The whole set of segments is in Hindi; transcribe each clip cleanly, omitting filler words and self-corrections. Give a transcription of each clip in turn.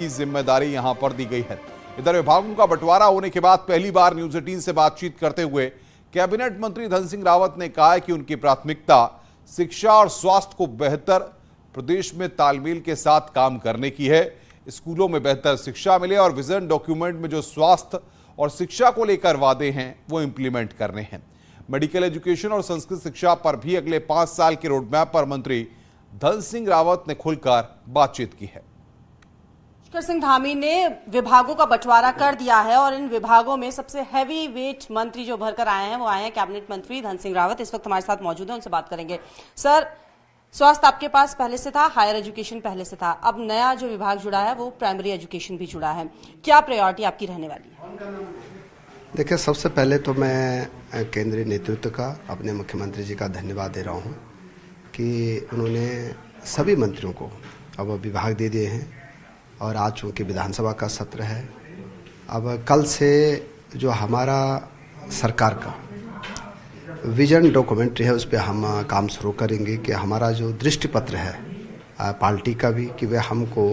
की जिम्मेदारी यहां पर दी गई है। इधर विभागों का बंटवारा होने के बाद पहली बार न्यूज 18 से बातचीत करते हुए कैबिनेट मंत्री धन सिंह रावत ने कहा है कि उनकी प्राथमिकता शिक्षा और स्वास्थ्य को बेहतर प्रदेश में तालमेल के साथ काम करने की है। स्कूलों में बेहतर शिक्षा मिले और विजन डॉक्यूमेंट में जो स्वास्थ्य और शिक्षा को लेकर वादे हैं वो इंप्लीमेंट करने हैं। मेडिकल एजुकेशन और संस्कृत शिक्षा पर भी अगले 5 साल के रोडमैप पर मंत्री धन सिंह रावत ने खुलकर बातचीत की है। पुष्कर सिंह धामी ने विभागों का बंटवारा कर दिया है और इन विभागों में सबसे हैवी वेट मंत्री जो भरकर आए हैं वो आए हैं कैबिनेट मंत्री धन सिंह रावत। इस वक्त हमारे साथ मौजूद हैं, उनसे बात करेंगे। सर, स्वास्थ्य आपके पास पहले से था, हायर एजुकेशन पहले से था, अब नया जो विभाग जुड़ा है वो प्राइमरी एजुकेशन भी जुड़ा है, क्या प्रायोरिटी आपकी रहने वाली है? देखिए, सबसे पहले तो मैं केंद्रीय नेतृत्व का, अपने मुख्यमंत्री जी का धन्यवाद दे रहा हूँ कि उन्होंने सभी मंत्रियों को अब विभाग दे दिए हैं और आज चूँकि विधानसभा का सत्र है, अब कल से जो हमारा सरकार का विजन डॉक्यूमेंट्री है उस पर हम काम शुरू करेंगे कि हमारा जो दृष्टि पत्र है पार्टी का भी कि वे हमको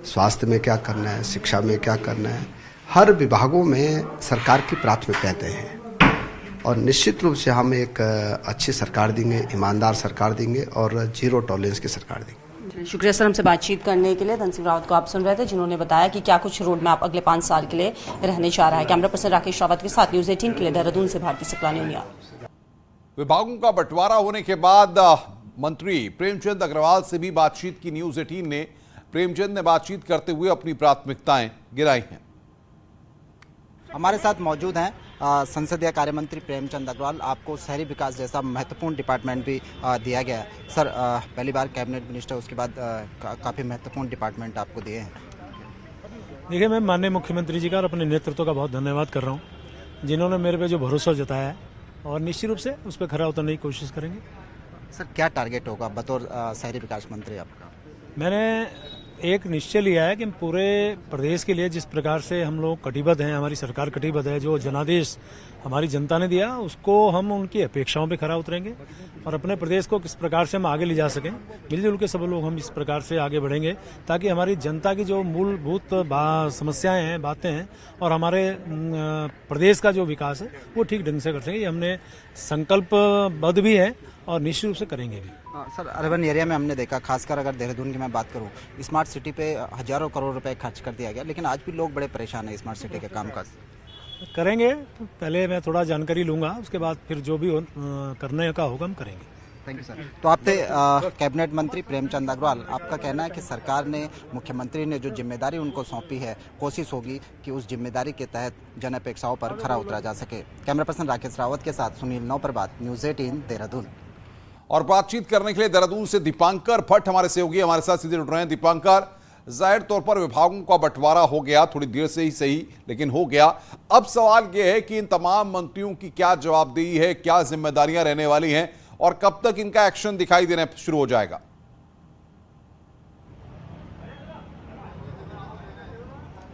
स्वास्थ्य में क्या करना है, शिक्षा में क्या करना है, हर विभागों में सरकार की प्राथमिकताएं हैं और निश्चित रूप से हम एक अच्छी सरकार देंगे, ईमानदार सरकार देंगे और जीरो टॉलरेंस की सरकार देंगे। शुक्रिया सर, हमसे बातचीत करने के लिए। धन सिंह रावत को आप सुन रहे थे, जिन्होंने बताया कि क्या कुछ रोड मैप अगले 5 साल के लिए रहने जा रहा है। कैमरा पर्सन राकेश रावत के साथ न्यूज 18 के लिए देहरादून से भारती सकलानी उनिया। विभागों का बंटवारा होने के बाद मंत्री प्रेमचंद अग्रवाल से भी बातचीत की न्यूज 18 ने। प्रेमचंद ने बातचीत करते हुए अपनी प्राथमिकताएं गिनाई हैं। हमारे साथ मौजूद हैं संसदीय कार्य मंत्री प्रेमचंद अग्रवाल। आपको शहरी विकास जैसा महत्वपूर्ण डिपार्टमेंट भी दिया गया है। सर, पहली बार कैबिनेट मिनिस्टर, उसके बाद काफ़ी महत्वपूर्ण डिपार्टमेंट आपको दिए हैं। देखिए, मैं माननीय मुख्यमंत्री जी का और अपने नेतृत्व का बहुत धन्यवाद कर रहा हूँ, जिन्होंने मेरे पे जो भरोसा जताया है और निश्चित रूप से उस पर खरा उतरने की कोशिश करेंगे। सर, क्या टारगेट होगा बतौर शहरी विकास मंत्री आपका? मैंने एक निश्चय लिया है कि पूरे प्रदेश के लिए जिस प्रकार से हम लोग कटिबद्ध हैं, हमारी सरकार कटिबद्ध है, जो जनादेश हमारी जनता ने दिया उसको हम उनकी अपेक्षाओं पे खरा उतरेंगे और अपने प्रदेश को किस प्रकार से हम आगे ले जा सकें, मिलजुल के सब लोग हम इस प्रकार से आगे बढ़ेंगे ताकि हमारी जनता की जो मूलभूत समस्याएं हैं, बातें हैं और हमारे प्रदेश का जो विकास है वो ठीक ढंग से कर सकें। हमने संकल्पबद्ध भी है और निश्चित रूप से करेंगे भी। सर, अर्बन एरिया में हमने देखा, खासकर अगर देहरादून की मैं बात करूं, स्मार्ट सिटी पे हजारों करोड़ रुपए खर्च कर दिया गया, लेकिन आज भी लोग बड़े परेशान हैं स्मार्ट सिटी के कामकाज से। करेंगे, पहले मैं थोड़ा जानकारी लूंगा, उसके बाद फिर जो भी करने का होगा हम करेंगे। Thank you sir. तो आप थे कैबिनेट मंत्री प्रेमचंद अग्रवाल। आपका कहना है कि सरकार ने, मुख्यमंत्री ने जो जिम्मेदारी उनको सौंपी है, कोशिश होगी कि उस जिम्मेदारी के तहत जन अपेक्षाओं पर खरा उतरा जा सके। कैमरा पर्सन राकेश रावत के साथ सुनील नौप्रभात, न्यूज 18 देहरादून। और बातचीत करने के लिए देहरादून से दीपांकर भट्ट हमारे सहयोगी हमारे साथ सीधे जुड़ रहे हैं। दीपांकर, जाहिर तौर पर विभागों का बंटवारा हो गया, थोड़ी देर से ही सही लेकिन हो गया। अब सवाल यह है कि इन तमाम मंत्रियों की क्या जवाबदेही है, क्या जिम्मेदारियां रहने वाली हैं और कब तक इनका एक्शन दिखाई देना शुरू हो जाएगा?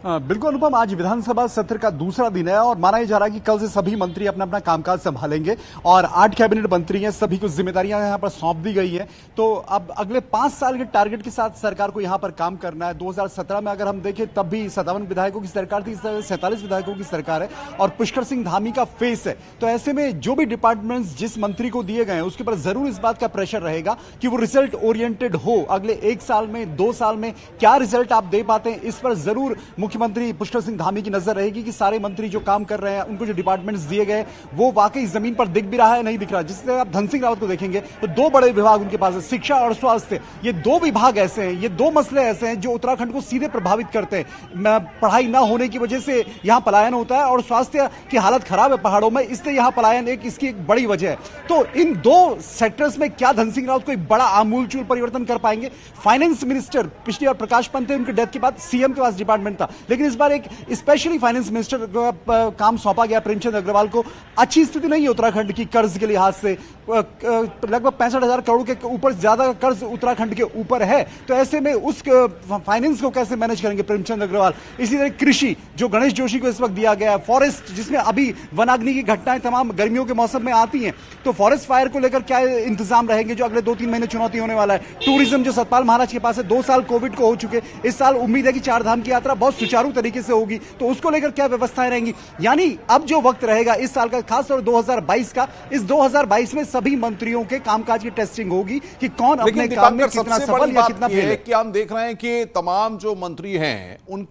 बिल्कुल अनुपम, आज विधानसभा सत्र का दूसरा दिन है और माना जा रहा है कि कल से सभी मंत्री अपना अपना कामकाज संभालेंगे और 8 कैबिनेट मंत्री हैं, सभी को जिम्मेदारियां यहां पर सौंप दी गई हैं। तो अब अगले 5 साल के टारगेट के साथ सरकार को यहां पर काम करना है। 2017 में अगर हम देखें तब भी 57 विधायकों की सरकार थी, 47 विधायकों की सरकार है और पुष्कर सिंह धामी का फेस है। तो ऐसे में जो भी डिपार्टमेंट्स जिस मंत्री को दिए गए हैं उसके ऊपर जरूर इस बात का प्रेशर रहेगा कि वो रिजल्ट ओरिएंटेड हो। अगले 1 साल में, 2 साल में क्या रिजल्ट आप दे पाते हैं, इस पर जरूर मुख्यमंत्री पुष्कर सिंह धामी की नजर रहेगी कि सारे मंत्री जो काम कर रहे हैं, उनको जो डिपार्टमेंट्स दिए गए वो वाकई जमीन पर दिख भी रहा है, नहीं दिख रहा। जिससे आप धन सिंह रावत को देखेंगे तो 2 बड़े विभाग उनके पास है, शिक्षा और स्वास्थ्य। ये 2 विभाग ऐसे हैं, ये 2 मसले ऐसे हैं जो उत्तराखंड को सीधे प्रभावित करते हैं। पढ़ाई ना होने की वजह से यहां पलायन होता है और स्वास्थ्य की हालत खराब है पहाड़ों में, इसलिए यहां पलायन इसकी एक बड़ी वजह है। तो इन 2 सेक्टर्स में क्या धन सिंह रावत को एक बड़ा आमूलचूल परिवर्तन कर पाएंगे? फाइनेंस मिनिस्टर पिछली बार प्रकाश पंत थे, उनके डेथ के बाद सीएम के पास डिपार्टमेंट था, लेकिन इस बार एक स्पेशली फाइनेंस मिनिस्टर का काम सौंपा गया प्रेमचंद अग्रवाल को। अच्छी स्थिति नहीं है उत्तराखंड की कर्ज के लिहाज से, लगभग 65,000 करोड़ के ऊपर ज्यादा कर्ज उत्तराखंड के ऊपर है। तो ऐसे में उस फाइनेंस को कैसे मैनेज करेंगे प्रेमचंद अग्रवाल। इसी तरह कृषि जो गणेश जोशी को इस वक्त दिया गया है, फॉरेस्ट जिसमें अभी वनाग्नि की घटनाएं तमाम गर्मियों के मौसम में आती हैं, तो फॉरेस्ट फायर को लेकर क्या इंतजाम रहेंगे जो अगले 2-3 महीने चुनौती होने वाला है। टूरिज्म जो सतपाल महाराज के पास है, 2 साल कोविड को हो चुके, इस साल उम्मीद है कि 4 धाम की यात्रा बहुत सुचारू तरीके से होगी, तो उसको लेकर क्या व्यवस्थाएं रहेंगी। यानी अब जो वक्त रहेगा इस साल का, खासतौर 2022 का, इस 2022 में सभी मंत्रियों के कामकाज की टेस्टिंग होगी कि कौन अपने काम में कितना सफल या कितना फेल है। कि हम देख रहे हैं कि तमाम जो मंत्री हैं उनके